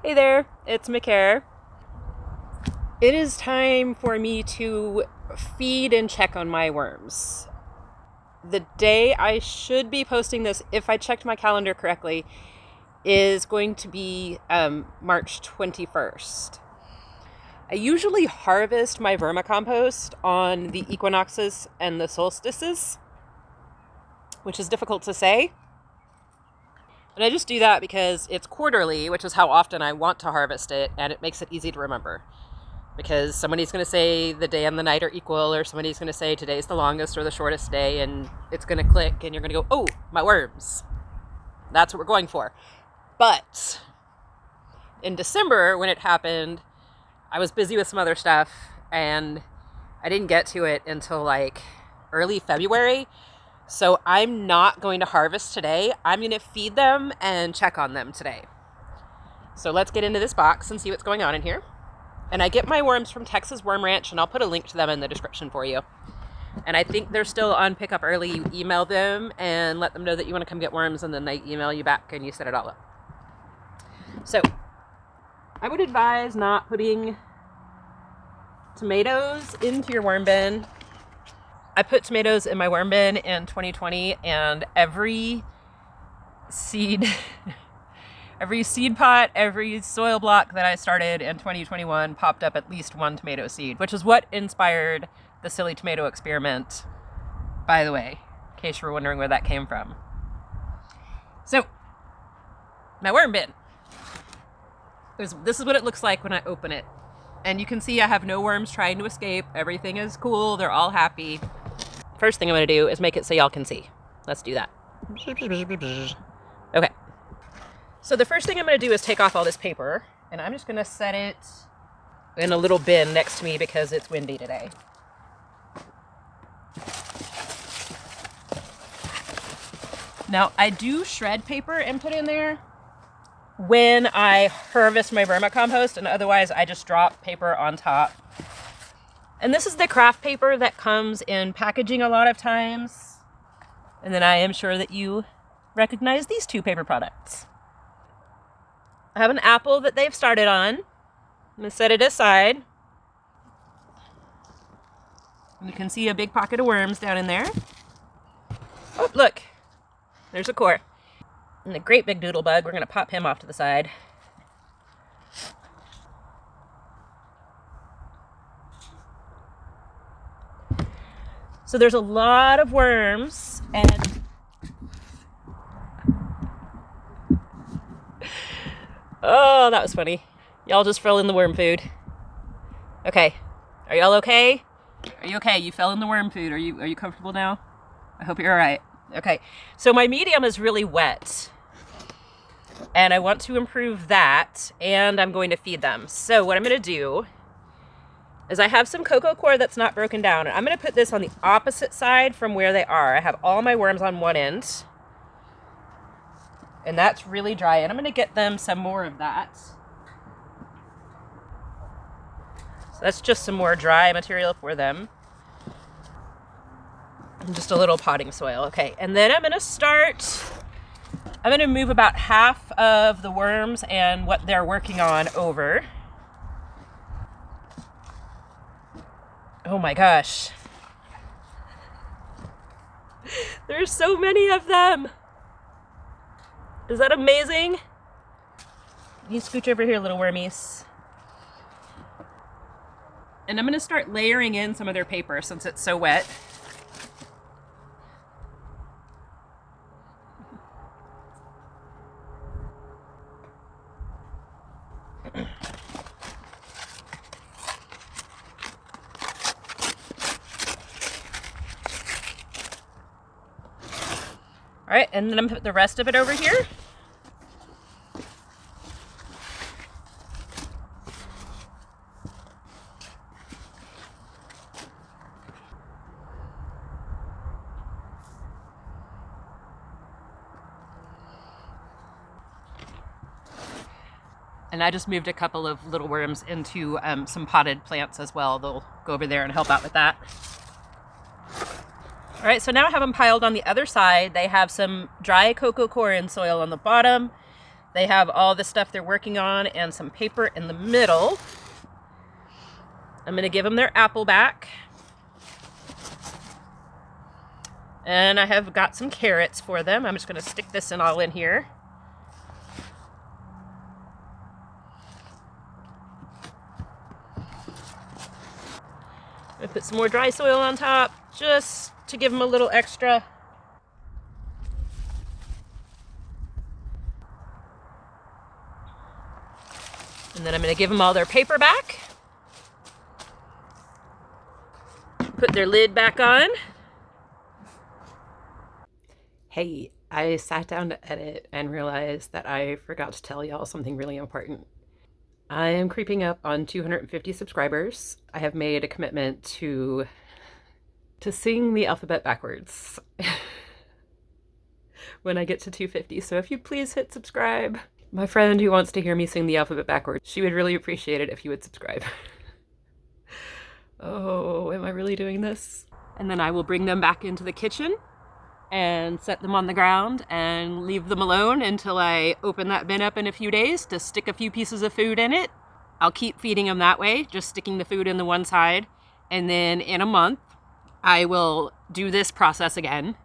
Hey there, it's McCare. It is time for me to feed and check on my worms. The day I should be posting this, if I checked my calendar correctly, is going to be March 21st. I usually harvest my vermicompost on the equinoxes and the solstices, which is difficult to say. And I just do that because it's quarterly, which is how often I want to harvest it, and it makes it easy to remember. Because somebody's going to say the day and the night are equal, or somebody's going to say today's the longest or the shortest day, and it's going to click, and you're going to go, oh, my worms. That's what we're going for. But in December, when it happened, I was busy with some other stuff, and I didn't get to it until like early February. So I'm not going to harvest today. I'm going to feed them and check on them today. So let's get into this box and see what's going on in here. And I get my worms from Texas Worm Ranch, and I'll put a link to them in the description for you. And I think they're still on pick up early. You email them and let them know that you want to come get worms, and then they email you back and you set it all up. So I would advise not putting tomatoes into your worm bin. I put tomatoes in my worm bin in 2020, and every seed pot, every soil block that I started in 2021 popped up at least one tomato seed, which is what inspired the silly tomato experiment, by the way, in case you were wondering where that came from. So, my worm bin. This is what it looks like when I open it. And you can see I have no worms trying to escape. Everything is cool. They're all happy. First thing I'm going to do is make it so y'all can see. Let's do that. Okay. So the first thing I'm going to do is take off all this paper, and I'm just going to set it in a little bin next to me because it's windy today. Now, I do shred paper and put in there when I harvest my vermicompost, and otherwise I just drop paper on top. And this is the craft paper that comes in packaging a lot of times. And then I am sure that you recognize these two paper products. I have an apple that they've started on. I'm going to set it aside. And you can see a big pocket of worms down in there. Oh, look. There's a core. And a great big doodle bug. We're going to pop him off to the side. So there's a lot of worms, and oh, that was funny. Y'all just fell in the worm food. Okay. Are y'all okay? Are you okay? You fell in the worm food. Are you comfortable now? I hope you're all right. Okay. So my medium is really wet, and I want to improve that, and I'm going to feed them. So what I'm going to do is I have some cocoa coir that's not broken down, and I'm going to put this on the opposite side from where they are. I have all my worms on one end, and that's really dry, and I'm going to get them some more of that. So that's just some more dry material for them. And just a little potting soil. Okay, and then I'm going to move about half of the worms and what they're working on over. Oh my gosh. There's so many of them. Is that amazing? You scooch over here, little wormies. And I'm going to start layering in some of their paper since it's so wet. All right, and then I'm gonna put the rest of it over here. And I just moved a couple of little worms into some potted plants as well. They'll go over there and help out with that. All right, so now I have them piled on the other side. They have some dry cocoa coir and soil on the bottom. They have all the stuff they're working on and some paper in the middle. I'm going to give them their apple back. And I have got some carrots for them. I'm just going to stick this all in here. I put some more dry soil on top just to give them a little extra. And then I'm going to give them all their paper back. Put their lid back on. Hey, I sat down to edit and realized that I forgot to tell y'all something really important. I am creeping up on 250 subscribers. I have made a commitment to sing the alphabet backwards when I get to 250. So if you please hit subscribe. My friend who wants to hear me sing the alphabet backwards, she would really appreciate it if you would subscribe. Oh, am I really doing this? And then I will bring them back into the kitchen and set them on the ground and leave them alone until I open that bin up in a few days to stick a few pieces of food in it. I'll keep feeding them that way, just sticking the food in the one side. And then in a month, I will do this process again.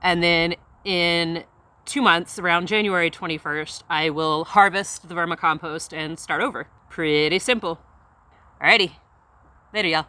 And then in 2 months, around January 21st, I will harvest the vermicompost and start over. Pretty simple. Alrighty. Later, y'all.